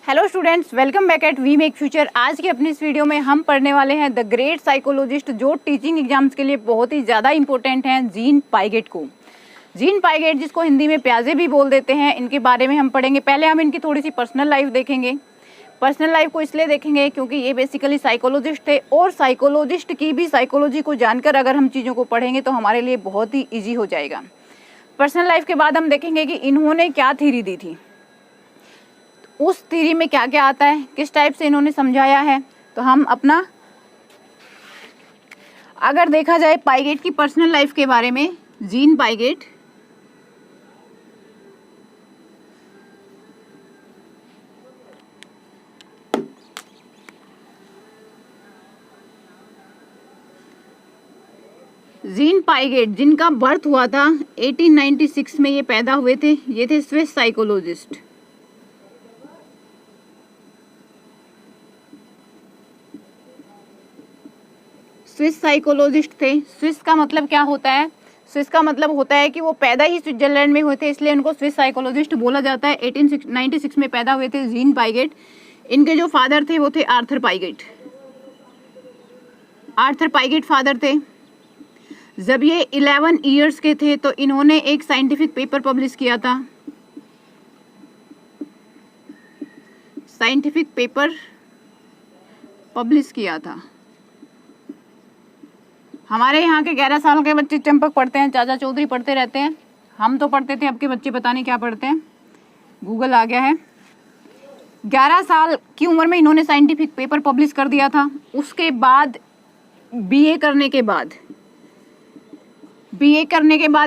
Hello students, welcome back at we make future. आज की अपनी इस वीडियो में हम पढ़ने वाले हैं द ग्रेट साइकोलॉजिस्ट, जो टीचिंग एग्जाम्स के लिए बहुत ही ज़्यादा इंपॉर्टेंट हैं, जीन पाइगेट को। जीन पाइगेट, जिसको हिंदी में प्याजे भी बोल देते हैं, इनके बारे में हम पढ़ेंगे। पहले हम इनकी थोड़ी सी पर्सनल लाइफ देखेंगे। पर्सनल लाइफ को इसलिए देखेंगे क्योंकि ये बेसिकली साइकोलॉजिस्ट थे, और साइकोलॉजिस्ट की भी साइकोलॉजी को जानकर अगर हम चीज़ों को पढ़ेंगे तो हमारे लिए बहुत ही ईजी हो जाएगा। पर्सनल लाइफ के बाद हम देखेंगे कि इन्होंने क्या थ्योरी दी थी, उस थ्योरी में क्या क्या आता है, किस टाइप से इन्होंने समझाया है। तो हम अपना अगर देखा जाए पाइगेट की पर्सनल लाइफ के बारे में, जीन पाइगेट जिनका बर्थ हुआ था 1896 में, ये पैदा हुए थे। ये थे स्विस साइकोलॉजिस्ट। स्विस साइकोलॉजिस्ट थे। स्विस का मतलब क्या होता है? स्विस का मतलब होता है कि वो पैदा ही स्विट्जरलैंड में हुए थे, इसलिए उनको स्विस साइकोलॉजिस्ट बोला जाता है। 1896 में पैदा हुए थे जीन पाइगेट। इनके जो फादर थे वो थे Arthur Piaget. Arthur Piaget father थे। जब ये 11 ईयर्स के थे तो इन्होंने एक साइंटिफिक पेपर पब्लिश किया था। साइंटिफिक पेपर पब्लिश किया था। हमारे यहाँ के 11 साल के बच्चे चंपक पढ़ते हैं, चाचा चौधरी पढ़ते रहते हैं। हम तो पढ़ते थे, अब के बच्चे पता नहीं क्या पढ़ते हैं, गूगल आ गया है। 11 साल की उम्र में इन्होंने साइंटिफिक पेपर पब्लिश कर दिया था। उसके बाद बीए करने के बाद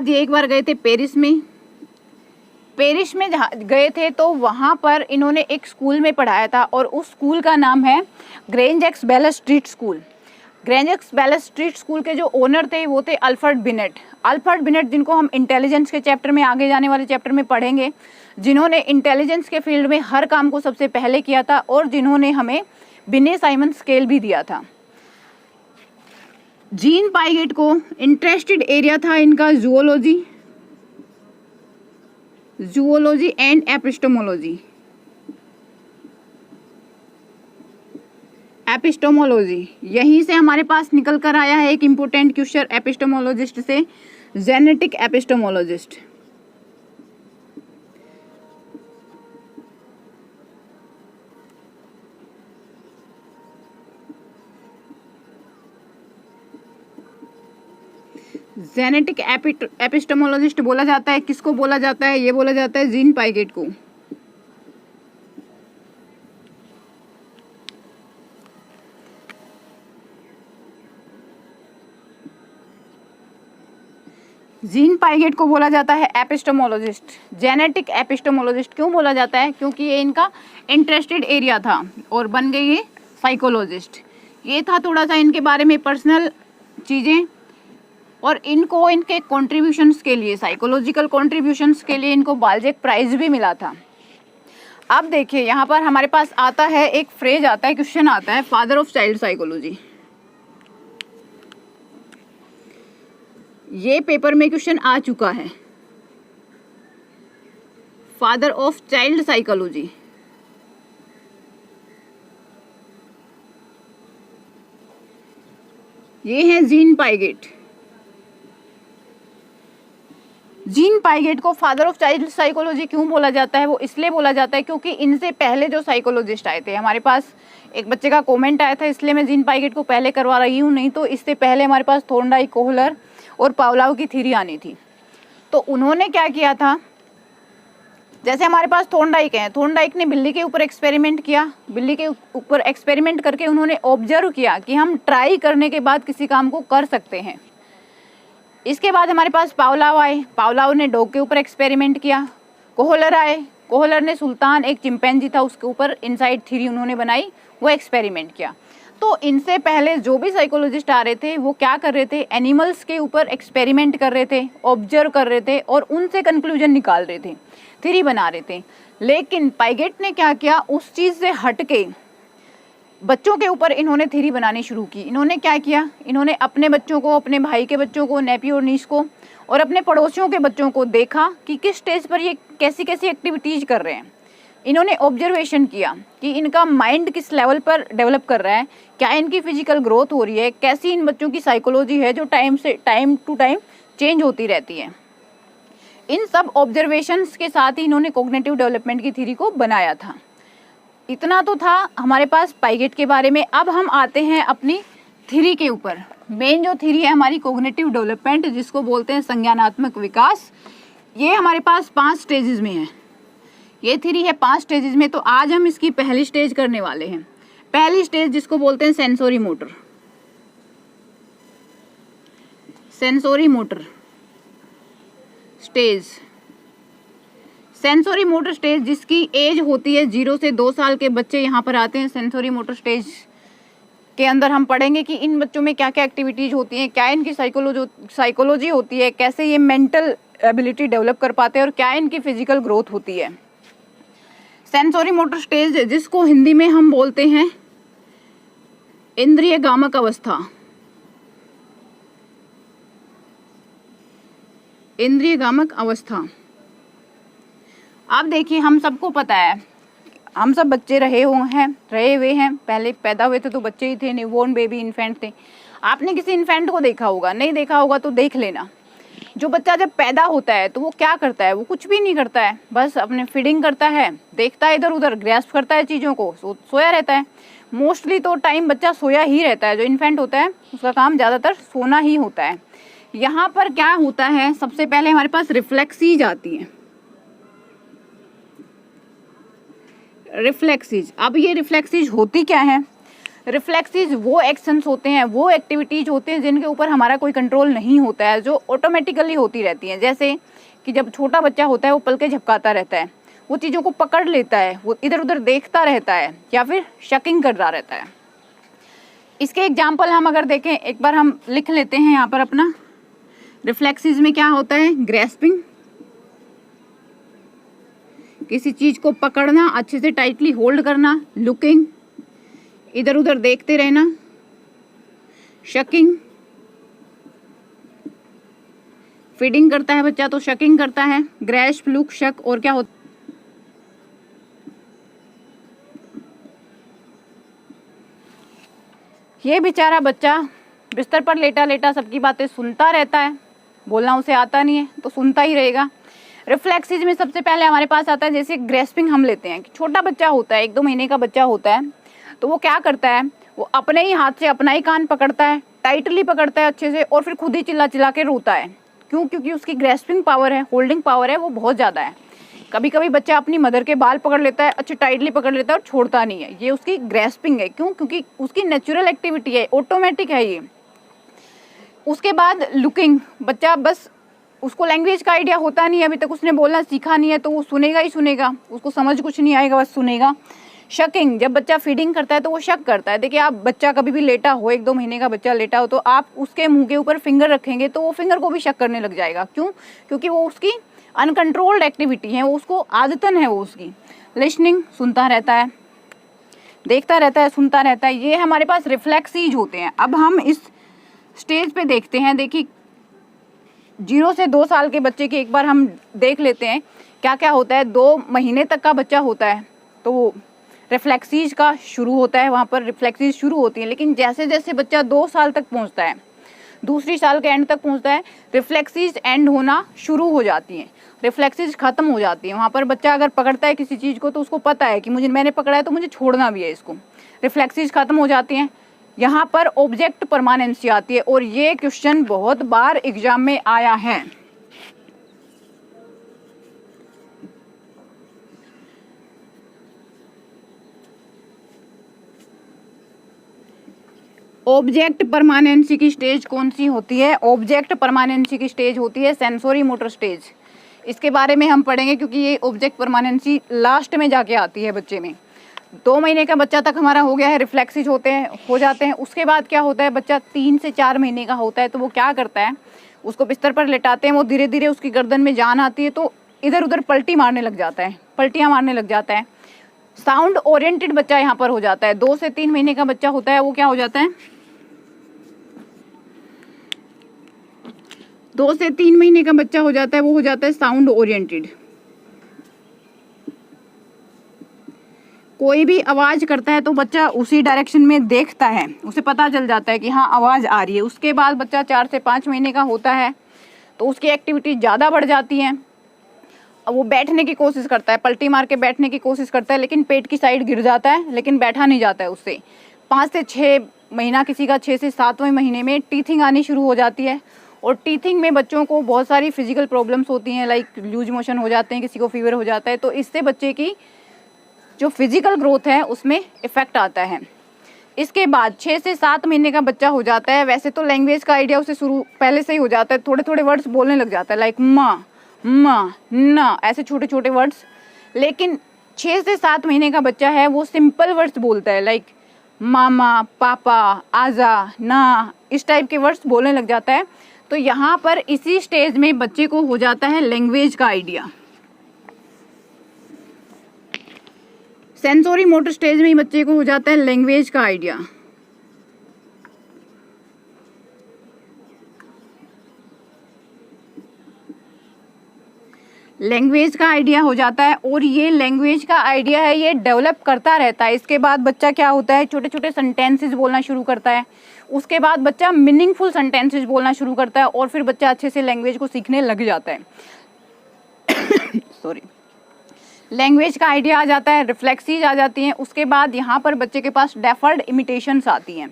ये एक बार गए थे पेरिस में। पेरिस में गए थे तो वहाँ पर इन्होंने एक स्कूल में पढ़ाया था, और उस स्कूल का नाम है Grange X Bell Street school. Grange X Bell Street school के जो ओनर थे वो थे अल्फ्रेड बिनेट। अल्फ्रेड बिनेट, जिनको हम इंटेलिजेंस के चैप्टर में, आगे जाने वाले चैप्टर में पढ़ेंगे, जिन्होंने इंटेलिजेंस के फील्ड में हर काम को सबसे पहले किया था, और जिन्होंने हमें बिने साइमन स्केल भी दिया था। जीन पाइगेट को इंटरेस्टेड एरिया था इनका जूओलॉजी एंड एपिस्टेमोलॉजी। यहीं से हमारे पास निकल कर आया है एक इम्पोर्टेंट क्वेश्चन एपिस्टेमोलॉजिस्ट से, जेनेटिक एपिस्टेमोलॉजिस्ट। जेनेटिक एपिस्टेमोलॉजिस्ट बोला जाता है, किसको बोला जाता है? ये बोला जाता है जीन पाइगेट को। जीन पाइगेट को बोला जाता है एपिस्टेमोलॉजिस्ट। जेनेटिक एपिस्टेमोलॉजिस्ट क्यों बोला जाता है? क्योंकि ये इनका इंटरेस्टेड एरिया था, और बन गए ये साइकोलॉजिस्ट। ये था थोड़ा सा इनके बारे में पर्सनल चीज़ें, और इनको इनके कॉन्ट्रीब्यूशंस के लिए, साइकोलॉजिकल कॉन्ट्रीब्यूशंस के लिए इनको बाल्जेक प्राइज भी मिला था। अब देखिए, यहाँ पर हमारे पास आता है एक फ्रेज आता है, क्वेश्चन आता है, फादर ऑफ चाइल्ड साइकोलॉजी। ये पेपर में क्वेश्चन आ चुका है, फादर ऑफ चाइल्ड साइकोलॉजी। ये है जीन पाइगेट। जीन पाइगेट को फादर ऑफ चाइल्ड साइकोलॉजी क्यों बोला जाता है? वो इसलिए बोला जाता है क्योंकि इनसे पहले जो साइकोलॉजिस्ट आए थे, हमारे पास एक बच्चे का कमेंट आया था, इसलिए मैं जीन पाइगेट को पहले करवा रही हूँ, नहीं तो इससे पहले हमारे पास थॉर्नडाइक, कोहलर और पावलोव की थ्योरी आनी थी। तो उन्होंने क्या किया था, जैसे हमारे पास थॉर्नडाइक है, थॉर्नडाइक ने बिल्ली के ऊपर एक्सपेरिमेंट किया। बिल्ली के ऊपर एक्सपेरिमेंट करके उन्होंने ऑब्जर्व किया कि हम ट्राई करने के बाद किसी काम को कर सकते हैं। इसके बाद हमारे पास पावलोव आए, पावलोव ने डॉग के ऊपर एक्सपेरिमेंट किया। कोहलर आए, कोहलर ने सुल्तान, एक चिंपैंजी था, उसके ऊपर इनसाइड थ्योरी उन्होंने बनाई, वो एक्सपेरिमेंट किया। तो इनसे पहले जो भी साइकोलॉजिस्ट आ रहे थे वो क्या कर रहे थे? एनिमल्स के ऊपर एक्सपेरिमेंट कर रहे थे, ऑब्जर्व कर रहे थे, और उनसे कंक्लूजन निकाल रहे थे, थ्योरी बना रहे थे। लेकिन पाइगेट ने क्या किया, उस चीज़ से हट के बच्चों के ऊपर इन्होंने थ्योरी बनानी शुरू की। इन्होंने क्या किया, इन्होंने अपने बच्चों को, अपने भाई के बच्चों को, नेपी और नीस को, और अपने पड़ोसियों के बच्चों को देखा कि किस स्टेज पर ये कैसी कैसी एक्टिविटीज़ कर रहे हैं। इन्होंने ऑब्जर्वेशन किया कि इनका माइंड किस लेवल पर डेवलप कर रहा है, क्या इनकी फिजिकल ग्रोथ हो रही है, कैसी इन बच्चों की साइकोलॉजी है जो टाइम टू टाइम चेंज होती रहती है। इन सब ऑब्जर्वेशंस के साथ ही इन्होंने कॉग्निटिव डेवलपमेंट की थ्योरी को बनाया था। इतना तो था हमारे पास पाइगेट के बारे में। अब हम आते हैं अपनी थ्योरी के ऊपर। मेन जो थ्योरी है हमारी कॉग्निटिव डेवलपमेंट, जिसको बोलते हैं संज्ञानात्मक विकास, ये हमारे पास 5 स्टेजेस में है। ये थ्योरी है 5 स्टेजेस में। तो आज हम इसकी पहली स्टेज करने वाले हैं। पहली स्टेज जिसको बोलते हैं sensory motor, sensory motor stage. Sensory motor stage जिसकी एज होती है 0 से 2 साल के बच्चे यहाँ पर आते हैं। सेंसोरी मोटर स्टेज के अंदर हम पढ़ेंगे कि इन बच्चों में क्या क्या एक्टिविटीज होती हैं, क्या इनकी साइकोलॉजी होती है, कैसे ये मेंटल एबिलिटी डेवलप कर पाते हैं और क्या इनकी फिजिकल ग्रोथ होती है। सेंसोरी मोटर स्टेज जिसको हिंदी में हम बोलते हैं इंद्रिय गामक अवस्था, इंद्रिय गामक अवस्था। अब देखिए, हम सबको पता है, हम सब बच्चे रहे हुए हैं। पहले पैदा हुए थे तो बच्चे ही थे, न्यूबॉर्न बेबी इन्फेंट थे। आपने किसी इन्फेंट को देखा होगा, नहीं देखा होगा तो देख लेना। जो बच्चा जब पैदा होता है तो वो क्या करता है, वो कुछ भी नहीं करता है, बस अपने फीडिंग करता है, देखता है इधर उधर, ग्रैस्प करता है चीज़ों को, सोया रहता है। मोस्टली तो टाइम बच्चा सोया ही रहता है। जो इन्फेंट होता है उसका काम ज़्यादातर सोना ही होता है। यहाँ पर क्या होता है, सबसे पहले हमारे पास रिफ्लेक्सीज आती है, रिफ्लेक्सीज। अब ये रिफ्लेक्सीज होती क्या है? रिफ्लेक्सीज वो एक्शंस होते हैं, वो एक्टिविटीज होते हैं जिनके ऊपर हमारा कोई कंट्रोल नहीं होता है, जो ऑटोमेटिकली होती रहती हैं। जैसे कि जब छोटा बच्चा होता है वो पलके झपकाता रहता है, वो चीज़ों को पकड़ लेता है, वो इधर उधर देखता रहता है या फिर शकिंग कर रहा रहता है। इसके एग्जाम्पल हम अगर देखें, एक बार हम लिख लेते हैं यहाँ पर अपना। रिफ्लेक्सीज में क्या होता है? ग्रैस्पिंग, किसी चीज को पकड़ना, अच्छे से टाइटली होल्ड करना। लुकिंग, इधर उधर देखते रहना। शकिंग, फीडिंग करता है बच्चा तो शकिंग करता है। ग्रैस्प, लुक, शक। और क्या होता, ये बेचारा बच्चा बिस्तर पर लेटा लेटा सबकी बातें सुनता रहता है, बोलना उसे आता नहीं है तो सुनता ही रहेगा। रिफ्लेक्सीज में सबसे पहले हमारे पास आता है, जैसे ग्रेस्पिंग हम लेते हैं कि छोटा बच्चा होता है, 1-2 महीने का बच्चा होता है, तो वो क्या करता है, वो अपने ही हाथ से अपना ही कान पकड़ता है, टाइटली पकड़ता है अच्छे से, और फिर खुद ही चिल्ला चिल्ला के रोता है। क्यों? क्योंकि उसकी ग्रेस्पिंग पावर है, होल्डिंग पावर है, वो बहुत ज़्यादा है। कभी कभी बच्चा अपनी मदर के बाल पकड़ लेता है, अच्छे टाइटली पकड़ लेता है और छोड़ता नहीं है, ये उसकी ग्रेस्पिंग है। क्यों? क्योंकि उसकी नेचुरल एक्टिविटी है, ऑटोमेटिक है ये। उसके बाद लुकिंग, बच्चा बस, उसको लैंग्वेज का आइडिया होता नहीं है, अभी तक उसने बोलना सीखा नहीं है, तो वो सुनेगा ही सुनेगा, उसको समझ कुछ नहीं आएगा, बस सुनेगा। शकिंग, जब बच्चा फीडिंग करता है तो वो शक करता है। देखिए, आप बच्चा कभी भी लेटा हो, 1-2 महीने का बच्चा लेटा हो, तो आप उसके मुंह के ऊपर फिंगर रखेंगे तो वो फिंगर को भी शक करने लग जाएगा। क्यों? क्योंकि वो उसकी अनकंट्रोल्ड एक्टिविटी है, वो उसको आदतन है वो उसकी। लिसनिंग, सुनता रहता है, देखता रहता है, सुनता रहता है। ये हमारे पास रिफ्लेक्सीज होते हैं। अब हम इस स्टेज पे देखते हैं। देखिए, 0 से 2 साल के बच्चे की एक बार हम देख लेते हैं क्या क्या होता है। 2 महीने तक का बच्चा होता है तो वो रिफ्लेक्सीज का शुरू होता है, वहाँ पर रिफ्लेक्सीज शुरू होती हैं। लेकिन जैसे जैसे बच्चा 2 साल तक पहुँचता है, दूसरी साल के एंड तक पहुँचता है, रिफ्लेक्सीज एंड होना शुरू हो जाती हैं, रिफ्लेक्सीज खत्म हो जाती हैं। वहाँ पर बच्चा अगर पकड़ता है किसी चीज़ को तो उसको पता है कि मैंने पकड़ा है तो मुझे छोड़ना भी है इसको। रिफ्लेक्सीज खत्म हो जाती हैं। यहाँ पर ऑब्जेक्ट परमानेंसी आती है, और ये क्वेश्चन बहुत बार एग्जाम में आया है। ऑब्जेक्ट परमानेंसी की स्टेज कौन सी होती है? ऑब्जेक्ट परमानेंसी की स्टेज होती है सेंसोरी मोटर स्टेज। इसके बारे में हम पढ़ेंगे क्योंकि ये ऑब्जेक्ट परमानेंसी लास्ट में जाके आती है बच्चे में। 2 महीने का बच्चा तक हमारा हो गया है, रिफ्लेक्सीज हो जाते हैं। उसके बाद क्या होता है, बच्चा 3 से 4 महीने का होता है तो वो क्या करता है, उसको बिस्तर पर लेटाते हैं, वो धीरे धीरे उसकी गर्दन में जान आती है तो इधर उधर पलटियाँ मारने लग जाता है। साउंड ओरिएंटेड बच्चा यहाँ पर हो जाता है। 2 से 3 महीने का बच्चा होता है, वो क्या हो जाता है, 2 से 3 महीने का बच्चा हो जाता है, वो हो जाता है साउंड ओरिएंटेड। कोई भी आवाज़ करता है तो बच्चा उसी डायरेक्शन में देखता है, उसे पता चल जाता है कि हाँ आवाज़ आ रही है। उसके बाद बच्चा 4 से 5 महीने का होता है तो उसकी एक्टिविटी ज़्यादा बढ़ जाती है। अब वो बैठने की कोशिश करता है, पलटी मार के बैठने की कोशिश करता है, लेकिन पेट की साइड गिर जाता है, लेकिन बैठा नहीं जाता है उससे। 5 से 6 महीना, किसी का 6 से 7वें महीने में टीथिंग आनी शुरू हो जाती है। और टीथिंग में बच्चों को बहुत सारी फिजिकल प्रॉब्लम्स होती हैं, लाइक लूज मोशन हो जाते हैं, किसी को फीवर हो जाता है। तो इससे बच्चे की जो फिजिकल ग्रोथ है उसमें इफेक्ट आता है। इसके बाद 6 से 7 महीने का बच्चा हो जाता है। वैसे तो लैंग्वेज का आइडिया उसे शुरू पहले से ही हो जाता है, थोड़े थोड़े वर्ड्स बोलने लग जाता है, लाइक माँ, माँ, ना, ऐसे छोटे छोटे वर्ड्स। लेकिन 6 से 7 महीने का बच्चा है वो सिंपल वर्ड्स बोलता है, लाइक मामा, पापा, आजा, ना, इस टाइप के वर्ड्स बोलने लग जाता है। तो यहाँ पर इसी स्टेज में बच्चे को हो जाता है लैंग्वेज का आइडिया। सेंसोरी मोटर स्टेज में ही बच्चे को हो जाता है लैंग्वेज का आइडिया। लैंग्वेज का आइडिया हो जाता है और ये लैंग्वेज का आइडिया है, ये डेवलप करता रहता है। इसके बाद बच्चा क्या होता है, छोटे छोटे सेंटेंसेस बोलना शुरू करता है। उसके बाद बच्चा मीनिंगफुल सेंटेंसेस बोलना शुरू करता है और फिर बच्चा अच्छे से लैंग्वेज को सीखने लग जाता है। सॉरी, लैंग्वेज का आइडिया आ जाता है, रिफ्लेक्सीज आ जाती हैं। उसके बाद यहाँ पर बच्चे के पास डेफर्ड इमिटेशंस आती हैं।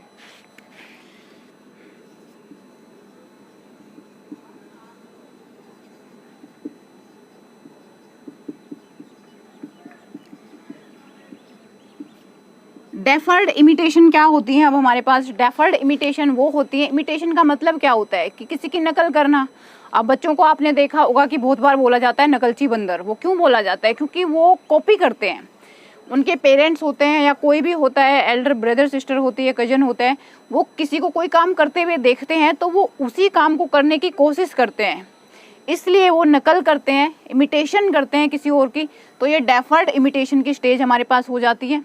डेफर्ड इमिटेशन क्या होती है? अब हमारे पास डेफर्ड इमिटेशन वो होती है, इमिटेशन का मतलब क्या होता है कि किसी की नकल करना। अब बच्चों को आपने देखा होगा कि बहुत बार बोला जाता है नकलची बंदर। वो क्यों बोला जाता है? क्योंकि वो कॉपी करते हैं। उनके पेरेंट्स होते हैं या कोई भी होता है, एल्डर ब्रदर सिस्टर होती है, कजन होता है, वो किसी को कोई काम करते हुए देखते हैं तो वो उसी काम को करने की कोशिश करते हैं, इसलिए वो नकल करते हैं, इमिटेशन करते हैं किसी और की। तो ये डेफर्ड इमिटेशन की स्टेज हमारे पास हो जाती है।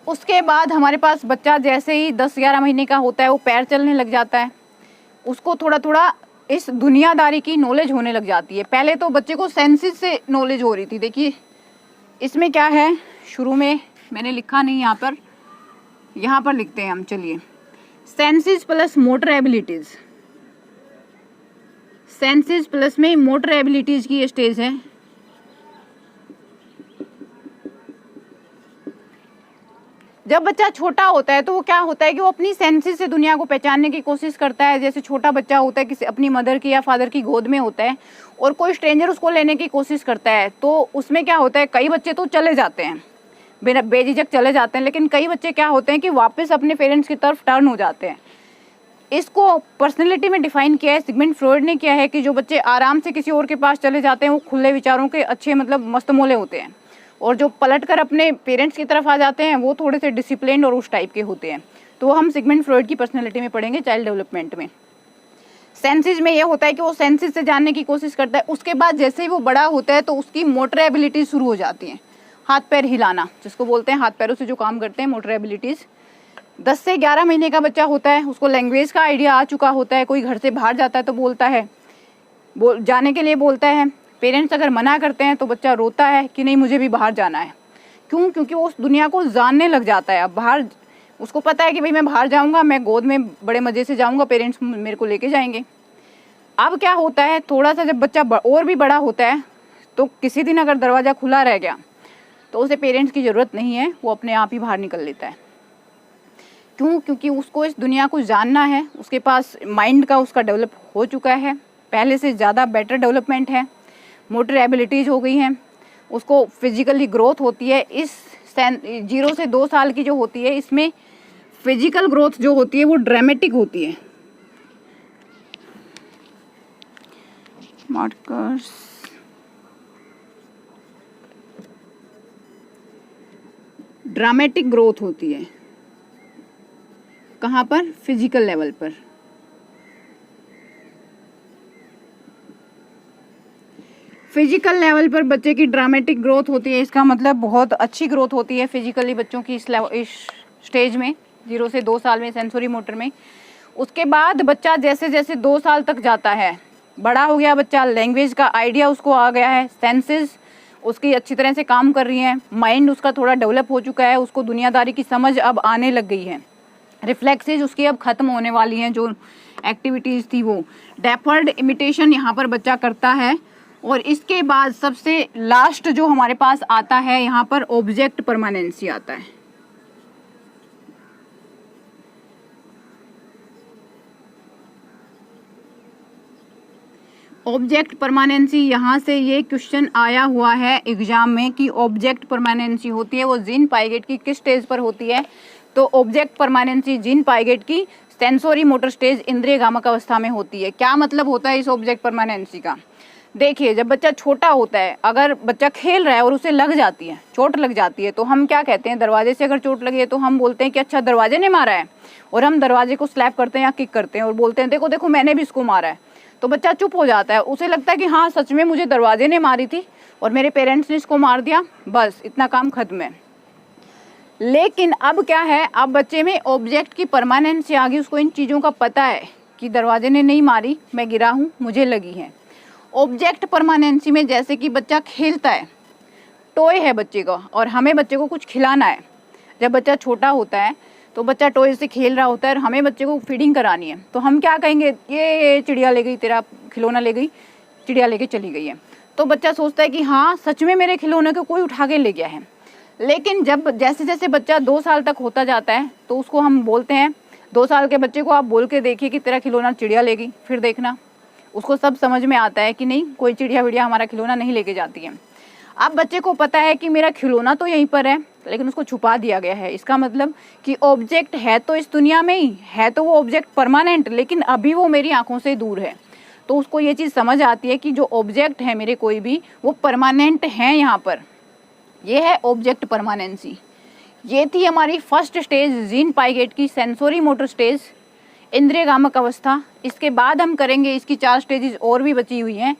उसके बाद हमारे पास बच्चा जैसे ही 10-11 महीने का होता है वो पैर चलने लग जाता है। उसको थोड़ा थोड़ा इस दुनियादारी की नॉलेज होने लग जाती है। पहले तो बच्चे को सेंसेस से नॉलेज हो रही थी। देखिए इसमें क्या है, शुरू में मैंने लिखा नहीं, यहाँ पर लिखते हैं हम। चलिए, senses plus motor abilities, senses plus में मोटर एबिलिटीज की ये स्टेज है। जब बच्चा छोटा होता है तो वो क्या होता है कि वो अपनी सेंसेस से दुनिया को पहचानने की कोशिश करता है। जैसे छोटा बच्चा होता है, किसी अपनी मदर की या फादर की गोद में होता है और कोई स्ट्रेंजर उसको लेने की कोशिश करता है, तो उसमें क्या होता है, कई बच्चे तो चले जाते हैं, बिना बेझिझक चले जाते हैं, लेकिन कई बच्चे क्या होते हैं कि वापस अपने पेरेंट्स की तरफ टर्न हो जाते हैं। इसको पर्सनैलिटी में डिफाइन किया है सिगमंड फ्रॉयड ने किया है कि जो बच्चे आराम से किसी और के पास चले जाते हैं वो खुले विचारों के अच्छे मस्तमोले होते हैं, और जो पलट कर अपने पेरेंट्स की तरफ आ जाते हैं वो थोड़े से डिसिप्लिन्ड और उस टाइप के होते हैं। तो वो हम सिगमंड फ्रॉयड की पर्सनैलिटी में पढ़ेंगे, चाइल्ड डेवलपमेंट में। सेंसेस में ये होता है कि वो सेंसेस से जानने की कोशिश करता है। उसके बाद जैसे ही वो बड़ा होता है तो उसकी मोटर एबिलिटीज शुरू हो जाती हैं, हाथ पैर हिलाना जिसको बोलते हैं, हाथ पैरों से जो काम करते हैं, मोटर एबिलिटीज। 10 से 11 महीने का बच्चा होता है, उसको लैंग्वेज का आइडिया आ चुका होता है। कोई घर से बाहर जाता है तो बोलता है, जाने के लिए बोलता है। पेरेंट्स अगर मना करते हैं तो बच्चा रोता है कि नहीं मुझे भी बाहर जाना है। क्यों? क्योंकि वो उस दुनिया को जानने लग जाता है। अब बाहर उसको पता है कि भाई मैं बाहर जाऊंगा, मैं गोद में बड़े मज़े से जाऊंगा, पेरेंट्स मेरे को लेके जाएंगे। अब क्या होता है, थोड़ा सा जब बच्चा और भी बड़ा होता है तो किसी दिन अगर दरवाज़ा खुला रह गया तो उसे पेरेंट्स की ज़रूरत नहीं है, वो अपने आप ही बाहर निकल लेता है। क्यों? क्योंकि उसको इस दुनिया को जानना है। उसके पास माइंड का उसका डेवलप हो चुका है, पहले से ज़्यादा बेटर डेवलपमेंट है, मोटर एबिलिटीज़ हो गई हैं, उसको फिजिकली ग्रोथ होती है। इस 0 से 2 साल की जो होती है, इसमें फिजिकल ग्रोथ जो होती है वो ड्रामेटिक होती है। मार्कर्स, ड्रामेटिक ग्रोथ होती है। कहाँ पर? फिजिकल लेवल पर। फिजिकल लेवल पर बच्चे की ड्रामेटिक ग्रोथ होती है। इसका मतलब बहुत अच्छी ग्रोथ होती है फिजिकली बच्चों की इस स्टेज में, 0 से 2 साल में, सेंसरी मोटर में। उसके बाद बच्चा जैसे जैसे 2 साल तक जाता है, बड़ा हो गया बच्चा, लैंग्वेज का आइडिया उसको आ गया है, सेंसेस उसकी अच्छी तरह से काम कर रही हैं, माइंड उसका थोड़ा डेवलप हो चुका है, उसको दुनियादारी की समझ अब आने लग गई है, रिफ्लेक्सेस उसकी अब ख़त्म होने वाली हैं, जो एक्टिविटीज़ थी वो। डेफर्ड इमिटेशन यहाँ पर बच्चा करता है। और इसके बाद सबसे लास्ट जो हमारे पास आता है यहाँ पर ऑब्जेक्ट परमानेंसी आता है। ऑब्जेक्ट परमानेंसी, यहाँ से ये क्वेश्चन आया हुआ है एग्जाम में कि ऑब्जेक्ट परमानेंसी होती है वो जीन पाइगेट की किस स्टेज पर होती है। तो ऑब्जेक्ट परमानेंसी जीन पाइगेट की सेंसोरी मोटर स्टेज इंद्रिय गामक अवस्था में होती है। क्या मतलब होता है इस ऑब्जेक्ट परमानेंसी का? देखिए, जब बच्चा छोटा होता है, अगर बच्चा खेल रहा है और उसे लग जाती है, चोट लग जाती है, तो हम क्या कहते हैं, दरवाजे से अगर चोट लगी है तो हम बोलते हैं कि अच्छा दरवाजे ने मारा है, और हम दरवाजे को स्लैप करते हैं या किक करते हैं और बोलते हैं देखो देखो मैंने भी इसको मारा है। तो बच्चा चुप हो जाता है, उसे लगता है कि हाँ सच में मुझे दरवाजे ने मारी थी और मेरे पेरेंट्स ने इसको मार दिया, बस इतना काम खत्म है। लेकिन अब क्या है, अब बच्चे में ऑब्जेक्ट की परमानेंसी आ गई, उसको इन चीज़ों का पता है कि दरवाजे ने नहीं मारी, मैं गिरा हूँ, मुझे लगी है। ऑब्जेक्ट परमानेंसी में जैसे कि बच्चा खेलता है, टॉय है बच्चे का और हमें बच्चे को कुछ खिलाना है। जब बच्चा छोटा होता है तो बच्चा टॉय से खेल रहा होता है और हमें बच्चे को फीडिंग करानी है, तो हम क्या कहेंगे, ये चिड़िया ले गई, तेरा खिलौना ले गई, चिड़िया लेके चली गई है। तो बच्चा सोचता है कि हाँ सच में मेरे खिलौने को कोई उठा के ले गया है। लेकिन जब जैसे जैसे बच्चा 2 साल तक होता जाता है तो उसको हम बोलते हैं, 2 साल के बच्चे को आप बोल के देखिए कि तेरा खिलौना चिड़िया ले गई, फिर देखना उसको सब समझ में आता है कि नहीं, कोई चिड़िया विड़िया हमारा खिलौना नहीं लेके जाती है। अब बच्चे को पता है कि मेरा खिलौना तो यहीं पर है लेकिन उसको छुपा दिया गया है। इसका मतलब कि ऑब्जेक्ट है तो इस दुनिया में ही है, तो वो ऑब्जेक्ट परमानेंट, लेकिन अभी वो मेरी आंखों से दूर है। तो उसको ये चीज़ समझ आती है कि जो ऑब्जेक्ट है मेरे कोई भी, वो परमानेंट हैं यहाँ पर। ये है ऑब्जेक्ट परमानेंसी। ये थी हमारी फर्स्ट स्टेज जीन पाइगेट की, सेंसोरी मोटर स्टेज, इंद्रिय गामक अवस्था। इसके बाद हम करेंगे, इसकी 4 स्टेजेस और भी बची हुई हैं।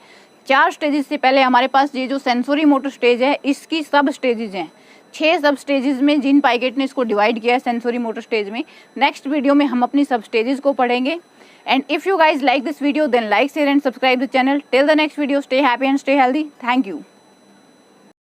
4 स्टेजेस से पहले हमारे पास ये जो सेंसोरी मोटर स्टेज है, इसकी सब स्टेजेस हैं। 6 सब स्टेजेस में जीन पाइगेट ने इसको डिवाइड किया है सेंसोरी मोटर स्टेज में। नेक्स्ट वीडियो में हम अपनी सब स्टेजेस को पढ़ेंगे। And if you guys like this video, then like, share and subscribe the channel. Till the next video, stay happy and stay healthy. Thank you.